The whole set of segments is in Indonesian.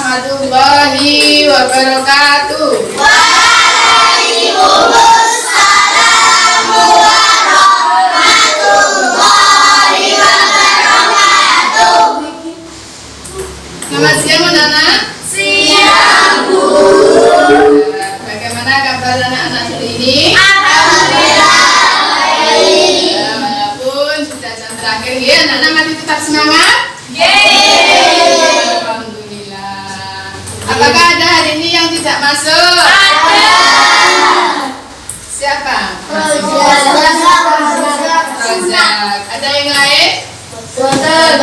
warahmatullahi wabarakatuh. Waalaikumsalam warahmatullahi wabarakatuh. Selamat siang anak-anak. Siang, Bu. Bagaimana kabar anak-anak hari ini? Alhamdulillah baik. Walaupun sudah jam terakhir ya, anak-anak masih tetap semangat? Alhamdulillah. Apakah ada hari ini yang tidak masuk? Ada. Siapa? Rozak. Ada yang lain? Betul.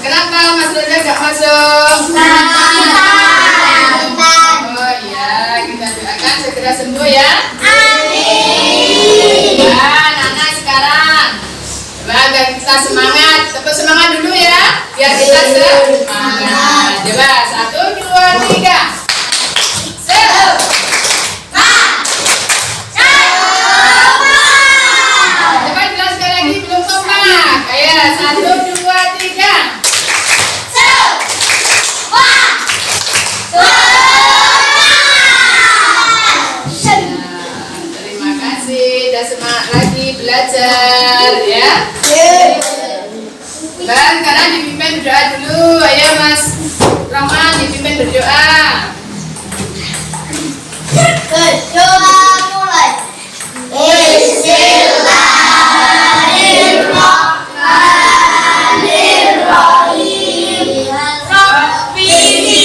Kenapa Mas Roja gak masuk? Oh iya, kita doakan segera sembuh ya. Amin. Ya, anak-anak sekarang coba agar kita semangat. Tepuk semangat dulu ya, biar kita semangat. Coba 1, 2, 3. Coba jelas sekali lagi, belum kompak. Ayo 1, 2, 3. Terima kasih, udah semangat lagi belajar ya. Dan sekarang dipimpin berdoa dulu. Ayo Mas Rahman dipimpin berdoa. Berdoa mulai. Bismillahirrahmanirrahim. Rabbi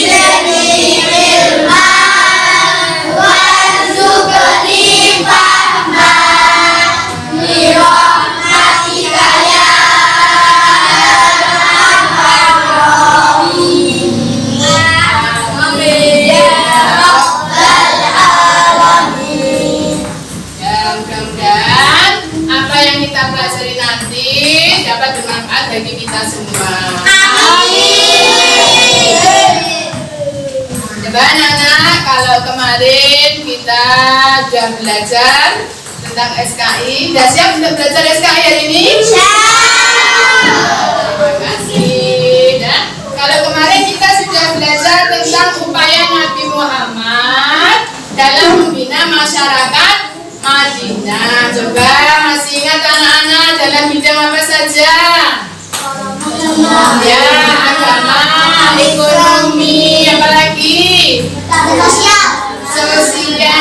zidni ilman warzuqni fahman bi rahmatika ya arhamar rahimin. Amin ya rabbal alamin. Ya, mudah-mudahan apa yang kita pelajari nanti dapat bermanfaat bagi kita semua. Coba anak-anak, kalau kemarin kita sudah belajar tentang SKI, sudah siap untuk belajar SKI hari ini? Terima kasih. Dan kalau kemarin kita sudah belajar tentang upaya Nabi Muhammad dalam membina masyarakat Madinah. Coba masih ingat anak-anak dalam bidang apa saja? Ya, agama, ekonomi, apalagi? Sosial. Ya,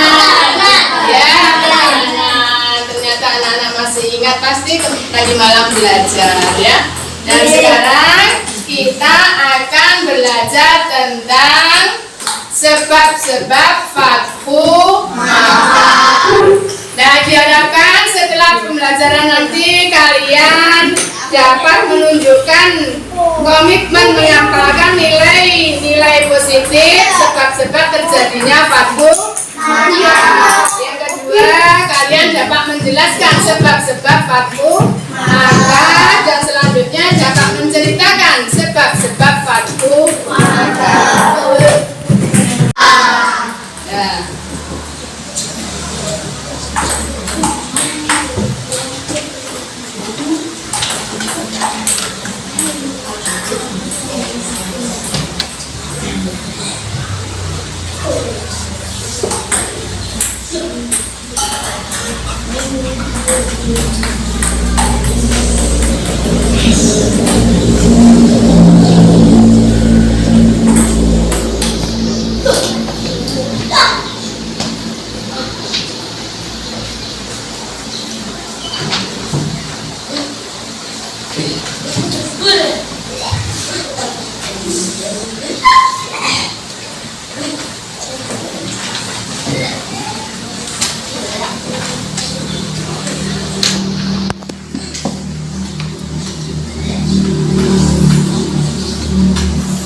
ternyata anak-anak masih ingat, pasti tadi malam belajar ya. Dan sekarang kita akan belajar tentang sebab-sebab Fathu Makkah. Nah, diharapkan setelah pembelajaran nanti kalian dapat menunjukkan komitmen menghafalkan nilai-nilai positif sebab-sebab terjadinya Fathu Makkah. Yang kedua, kalian dapat menjelaskan sebab-sebab Fathu Makkah dan selanjutnya dapat menceritakan sebab-sebab Fathu Makkah. Ya.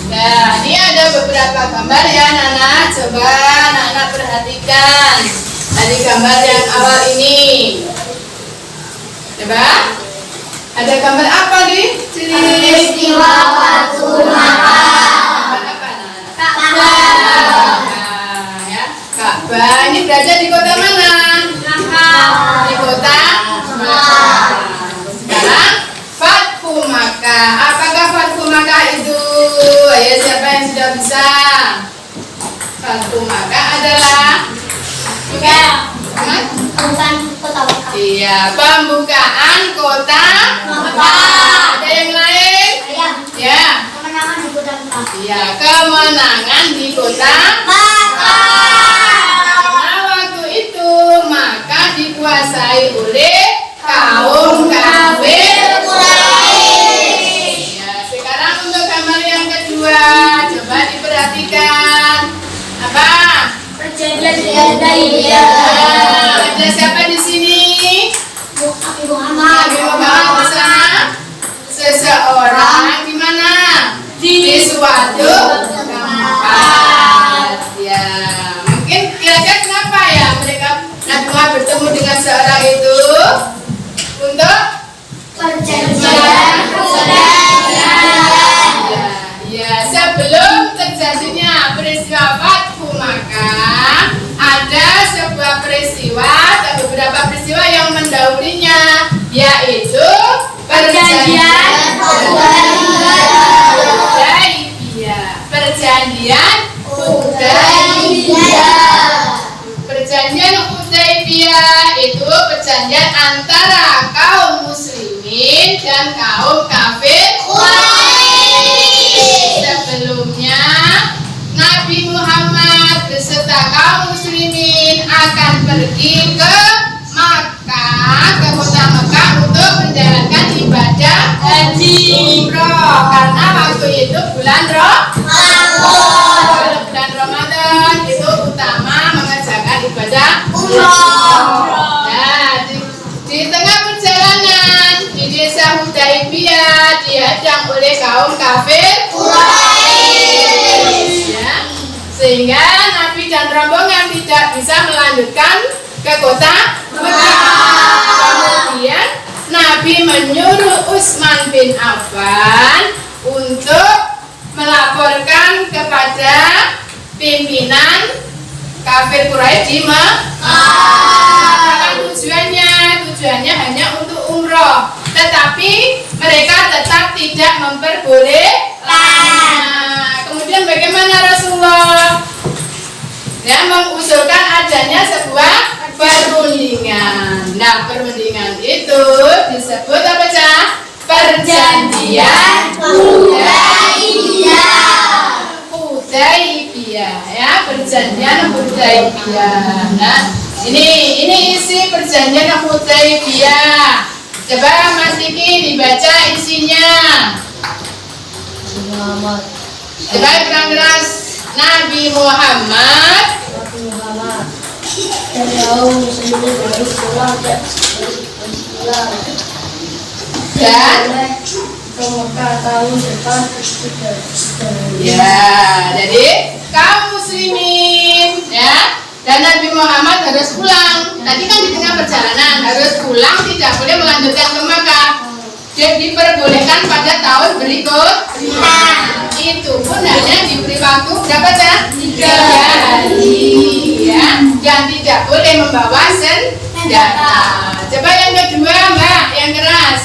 Nah, ini ada beberapa gambar ya anak-anak. Coba anak-anak perhatikan dari gambar yang awal ini. Coba, ada gambar apa nih? Peristiwa Fathu Makkah. Gambar apa anak-anak? Ka'bah. Nah, ya, Ka'bah ini berada di kota mana? Di kota Makkah. Sekarang Fathu Makkah. Apakah Fathu Makkah itu ya, siapa yang sudah bisa? Batu Makkah adalah Bukan kota Mekah. iya, pembukaan kota Mekah. Ada yang lain? Ayah, Ya. kemenangan di kota Mekah. Iya, kemenangan di kota karena waktu itu Makkah dikuasai oleh kaum kafir. Ya, sekarang untuk gambar yang kedua, coba diperhatikan. Apa? Perjanjian Ada siapa di sini? Nabi Muhammad. Nabi Muhammad bersama seseorang di mana? Di suatu tempat. Ya, mungkin kira-kira kenapa ya mereka Nabi Muhammad bertemu dengan seorang itu untuk Perjanjian. ya, sebelum terjadinya peristiwa Fathu Makkah, ada sebuah peristiwa atau beberapa peristiwa yang mendahulunya, yaitu perjanjian Hudaybiyah. Perjanjian Perjanjian Hudaybiyah itu perjanjian antara kaum muslimin dan kaum kafir. Sebelumnya Nabi Muhammad beserta kaum muslimin akan pergi ke Makkah, ke kota Makkah untuk menjalankan ibadah haji umroh karena waktu itu bulan Kalau bulan Ramadan itu utama mengerjakan ibadah umroh. Nah, di tengah perjalanan di desa Hudaybiyah dihadang oleh kaum kafir ya, sehingga Nabi dan rombongan tidak bisa melanjutkan ke kota Mekah. Kemudian Nabi menyuruh Utsman bin Affan untuk melaporkan kepada pimpinan kafir Quraisy di Mekah. Tujuannya hanya untuk umroh, tetapi mereka tetap tidak memperbolehkan. Kemudian bagaimana Rasulullah? Ya, mengusulkan adanya sebuah perundingan. Nah, perundingan itu disebut apa, Cah? Perjanjian Hudaybiyah, ya, perjanjian Hudaybiyah. Nah, ini isi perjanjian Hudaybiyah. Coba Mas Diki dibaca isinya. Coba kurang keras. Nabi Muhammad dan kaum muslimin dari pulang dan ke Mekah tahun depan. ya, jadi kaum muslimin ya, dan Nabi Muhammad harus pulang. Tadi kan di tengah perjalanan harus pulang, tidak boleh melanjutkan ke Makkah. Jadi diperbolehkan pada tahun berikutnya. Itu pun hanya diberi waktu berapa, Cah? 3 hari ya, dan tidak boleh membawa senjata. Coba yang kedua, Mbak, yang keras.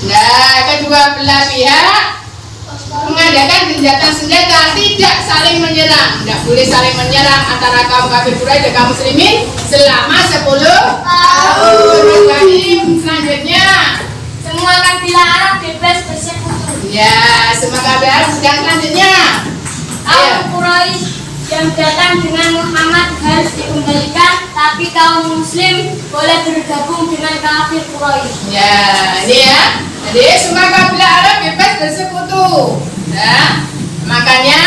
Nah, kedua belah pihak mengadakan gencatan senjata, tidak saling menyerang. Tidak boleh saling menyerang antara kaum kafir Quraisy dan kaum muslimin selama 10 tahun. Ibrahim, selanjutnya Semua kabilah Arab bebas bersekutu. ya, semua kabar sedang selanjutnya. Kaum Quraisy yang datang dengan Muhammad harus dikembalikan, tapi kaum muslim boleh bergabung dengan kafir Quraisy. Ya, ini ya. Jadi semua kabilah Arab bebas bersekutu. Nah, makanya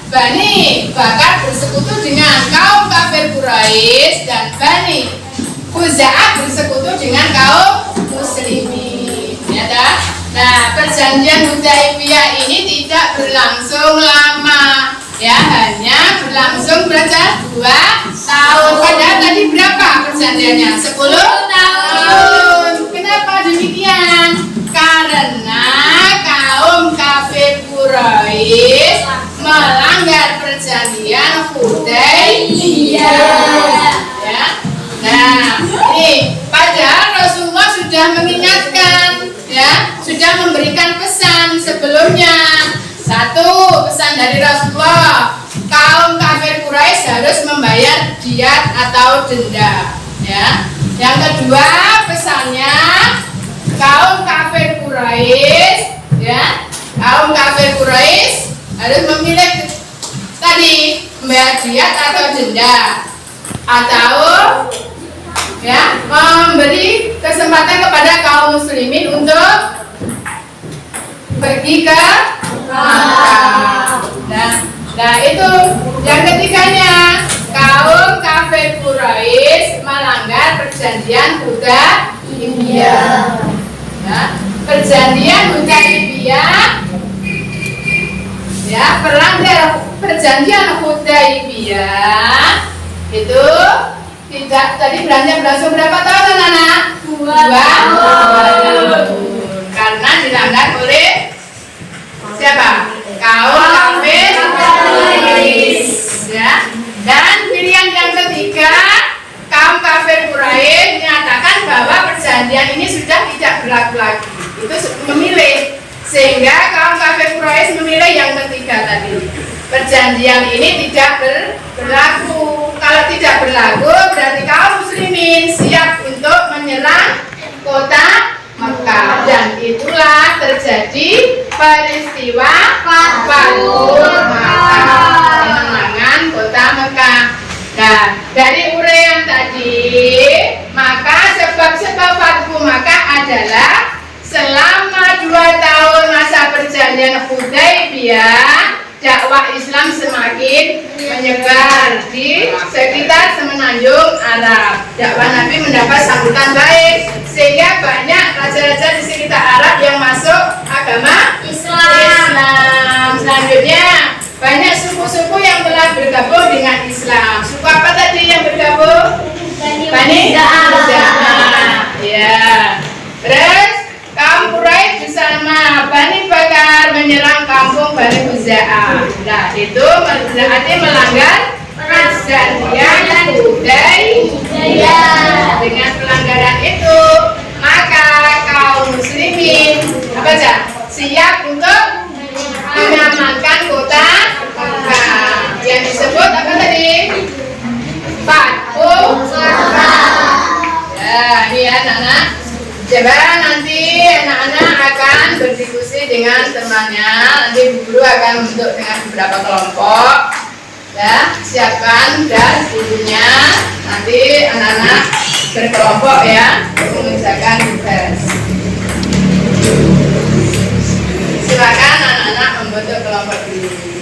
Bani Bakar bersekutu dengan kaum kafir Quraisy dan Bani Khuza'ah bersekutu dengan kaum muslimin. Ya, dah. Nah, perjanjian Hudaybiyah ini tidak berlangsung lama. Ya, hanya berlangsung berapa? 2 tahun. Padahal tadi berapa perjanjiannya? 10 tahun. Kenapa demikian? Karena kaum kafir Quraisy melanggar perjanjian Hudaybiyah. Ya. Nah, ini padahal Rasulullah sudah mengingatkan, ya, Satu, pesan dari Rasulullah, kaum kafir Quraisy harus membayar diat atau denda. Ya. Yang kedua, pesannya kaum kafir Quraisy, ya, kaum kafir Quraisy harus memilih tadi membayar diat atau denda, atau ya memberi kesempatan kepada kaum muslimin untuk pergi ke Makkah. Nah itu yang ketiganya, kaum kafir Quraisy melanggar perjanjian Hudaybiyah. Ya, perjanjian Hudaybiyah, ya, pelanggar perjanjian Hudaybiyah itu tidak tadi berlangsung berapa tahun anak-anak? 2 tahun. Karena dilanggar oleh siapa? Kaum kafir Quraisy. Ya. Dan pilihan yang ketiga, kaum kafir Quraisy menyatakan bahwa perjanjian ini sudah tidak berlaku lagi. Itu memilih, sehingga kaum kafir Quraisy memilih yang ketiga tadi. Perjanjian ini tidak berlaku. Kalau tidak berlaku, berarti kaum muslimin siap untuk menyerang kota Mekah, dan itulah terjadi peristiwa Fathul Makkah, kemenangan kota Mekah. Nah, dari uraian tadi, maka sebab-sebab Fathul Makkah adalah selama 2 tahun masa perjanjian Hudaybiyah, dakwah Islam semakin menyebar di sekitar semenanjung Arab. Dakwah Nabi mendapat sambutan baik, sehingga banyak raja-raja di sekitar Arab yang masuk agama Islam. Selanjutnya, banyak suku-suku yang telah bergabung dengan Islam. Suku apa tadi yang bergabung? Bani Ja'far. Ya. Terus kaum Quraisy bersama Bani Bakar menyerang kampung Bani Huza'ah. Nah, itu berarti melanggar perjanjian Hudaybiyah. Dengan pelanggaran itu, maka kaum muslimin siap untuk mengamankan kota Mekah. Yang disebut apa tadi? Fathul Makkah. Ya, ini ya anak-anak. Coba nanti anak-anak akan berdiskusi dengan temannya. Nanti guru akan membentuk dengan beberapa kelompok. Ya, siapkan dan bukunya. Nanti anak-anak berkelompok ya, mengerjakan tugas. Silakan anak-anak membentuk kelompok dulu.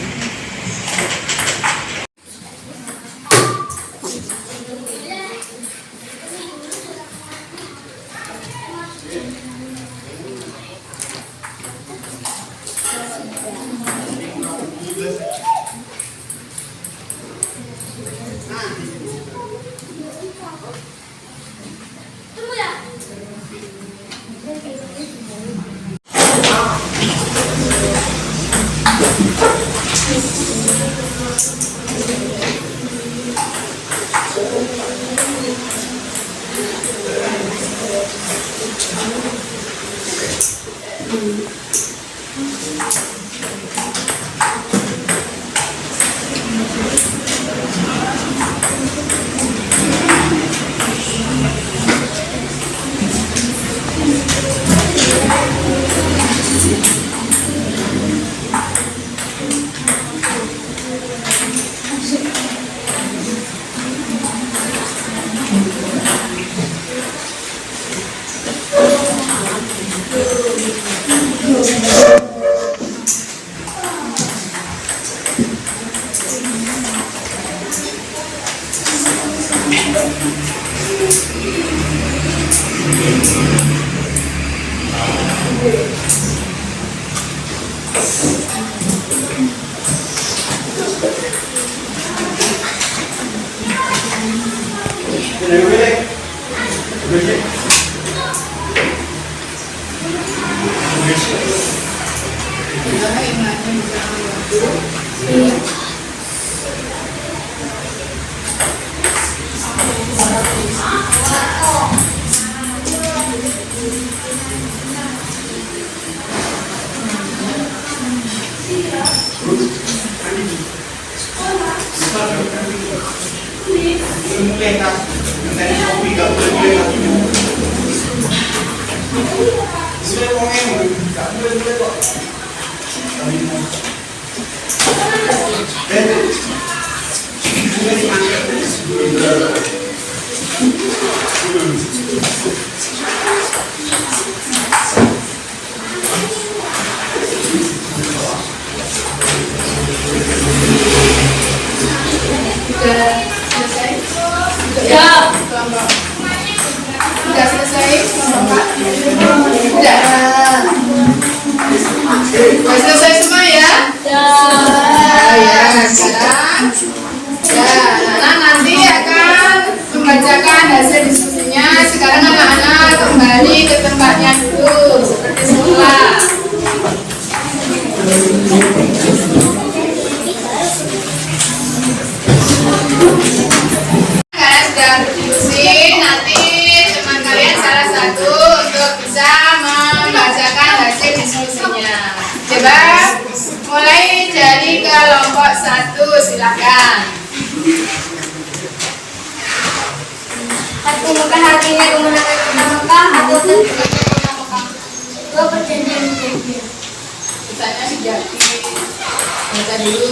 Sudah selesai? Ya. Kelompok. Sudah selesai kelompok? Sudah. Sudah selesai semua ya? Ya. Oh ya, sekarang ya, anak-anak nanti akan membacakan hasil diskusinya. Sekarang anak-anak kembali ke tempatnya dulu seperti semula. Kalian sudah berdiskusi, nanti teman kalian salah satu untuk bisa membacakan hasil diskusinya. Coba mulai dari kelompok 1, silakan. Hati Mekah artinya kemenangan kota Mekah atau terjadinya kota Mekah. Dua perjanjian Hudaybiyah. Misalnya sejati, baca dulu.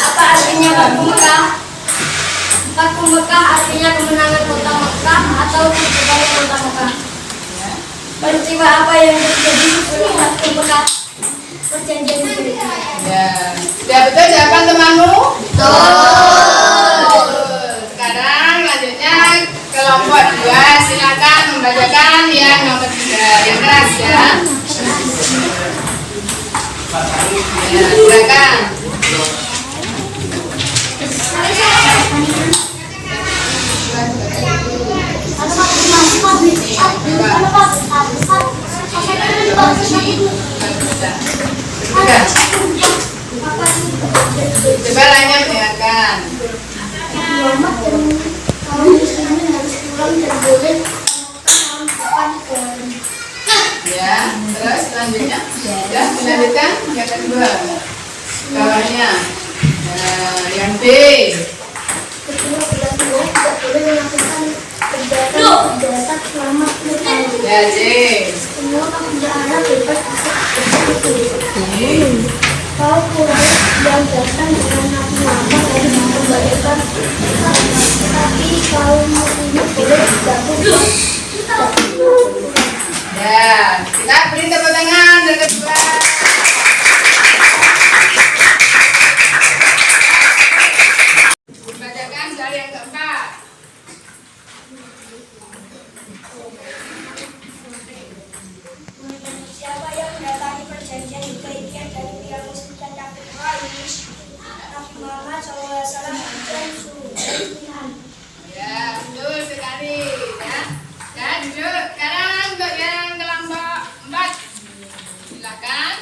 Apa artinya Fathu Mekah? Fathu Mekah artinya kemenangan kota Mekah atau terjadinya kota Mekah. Ya. Peristiwa apa yang terjadi sebelum Fathu Mekah? Perjanjian Hudaybiyah. Ya, sudah betul jawaban temanmu? Betul. Sekarang lanjutnya kelompok 2, silakan membacakan yang nomor 3, yang keras ya. Ya, silakan. Coba lainnya dengarkan. Ya, terus selanjutnya ya dilanjutkan yang kedua bawahnya. Nah, yang B. Ya, C. Semua pekerjaan bebas Kau Quraisy yang datang dengan Nabi Muhammad dari mengembalikan tapi kaum muslimin boleh bergabung. Ya, kita beri tepuk tangan yang kedua. Bacakan dari yang keempat. Siapa yang mendatangi perjanjian Hudaybiyah dari pihak muslim dan kafir Quraisy? Nabi Muhammad SAW dan Sulaiman. Ya, betul sekali. Ya, ya duduk. Sekarang untuk yang kelompok 4, silakan.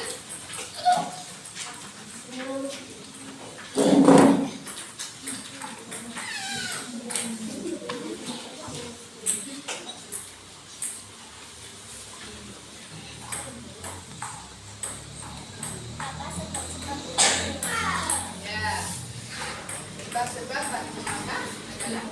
Ya, sebab-sebab Fathu Makkah adalah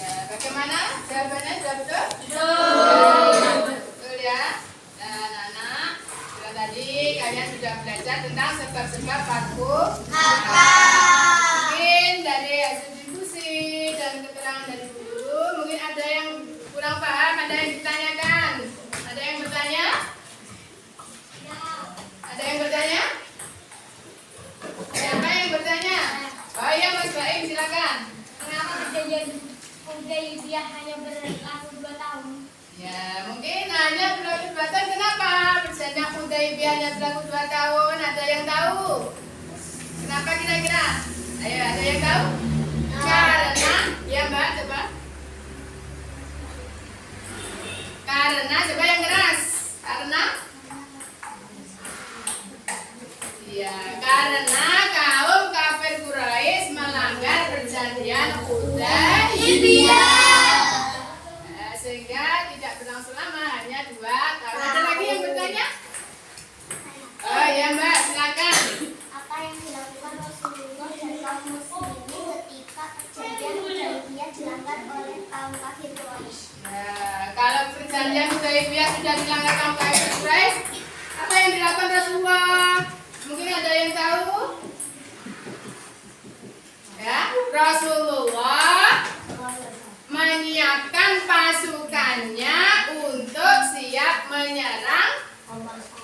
ya, bagaimana? Jawabannya sudah betul? Betul ya. Nah, anak-anak, sudah tadi kalian sudah belajar tentang sebab-sebab Fathu Makkah. Mungkin dari hasil diskusi dan keterangan dari guru, mungkin ada yang kurang paham, ada yang ditanyakan. Ada yang bertanya? Ada yang bertanya? Siapa yang bertanya? Oh iya, Mas Baim, silakan. Mengapa perjanjian Hudaybiyah hanya berlaku 2 tahun? Ya, mungkin hanya berlaku 2 tahun. Kenapa perjanjian Hudaybiyah hanya berlaku 2 tahun? Ada yang tahu? Kenapa kira-kira? Ayo, ada yang tahu? Karena, ya Mbak, coba. Karena, coba yang keras. Karena? Ya, karena kaum kafir Quraisy melanggar perjanjian Hudaybiyah. Sehingga tidak berlangsung lama, hanya 2 tahun. Ada lagi yang bertanya? Oh ya Mbak, silakan. Apa yang dilakukan Rasulullah dan kaum muslimin ketika perjanjian Hudaybiyah dilanggar oleh kaum kafir Quraisy? Nah, kalau perjanjian Hudaybiyah sudah dilanggar kaum kafir Quraisy, apa yang dilakukan Rasulullah? Mungkin ada yang tahu? Ya, Rasulullah menyiapkan pasukannya untuk siap menyerang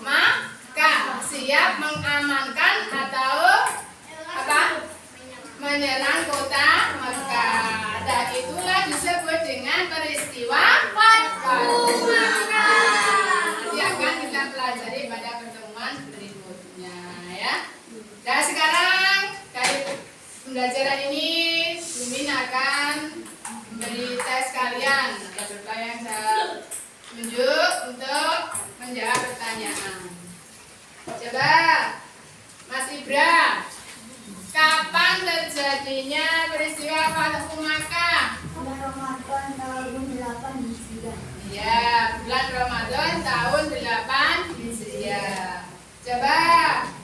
Makkah, siap mengamankan atau apa? Menyerang kota Makkah. Dan itulah disebut dengan peristiwa Fathu Makkah. Nanti akan kita pelajari pada pertemuan berikutnya ya. Dan sekarang dari pembelajaran ini Mimin akan memberi tes kalian. Ada beberapa yang saya tunjuk untuk menjawab pertanyaan. Coba Mas Ibra, kapan terjadinya peristiwa Fathu Makkah? Bulan Ramadan tahun 8 Hijriah. Ya, bulan Ramadan tahun 8 Hijriah. Coba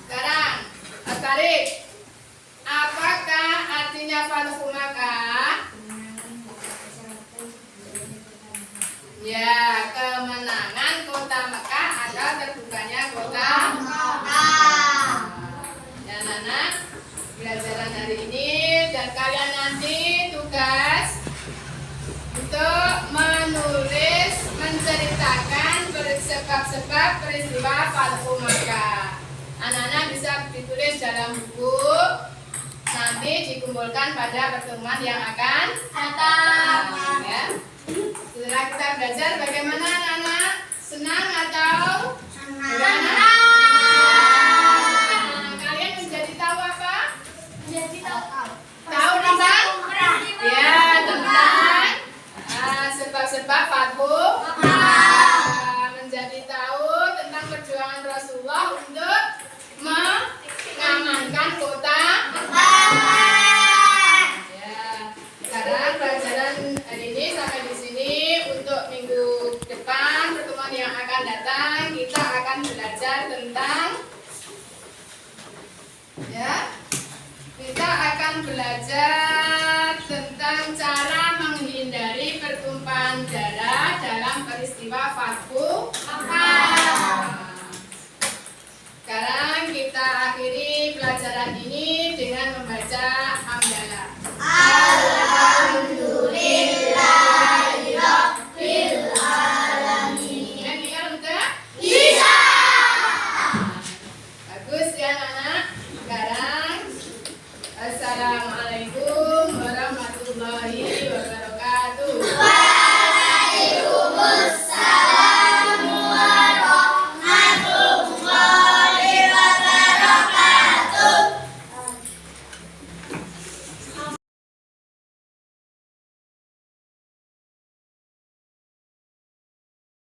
sekarang Mas Farid, apakah artinya Fathu Makkah? Ya, kemenangan kota Mekah atau terbukanya kota Mekah. Ya, anak-anak, pelajaran hari ini dan kalian nanti tugas untuk menulis, menceritakan sebab-sebab peristiwa Fathu Makkah. Anak-anak bisa ditulis dalam buku, nanti dikumpulkan pada pertemuan yang akan datang. Ya. Setelah kita belajar, bagaimana anak-anak? Senang atau bagaimana? Kalian menjadi tahu apa? Menjadi tahu. Tahu tentang? Ya, tentang sebab-sebab Fathu Makkah. Menjadi tahu tentang perjuangan Rasulullah untuk mengamankan kota Makkah. Ya, sekarang pelajaran hari ini sampai di sini. Untuk minggu depan, pertemuan yang akan datang, kita akan belajar tentang kita akan belajar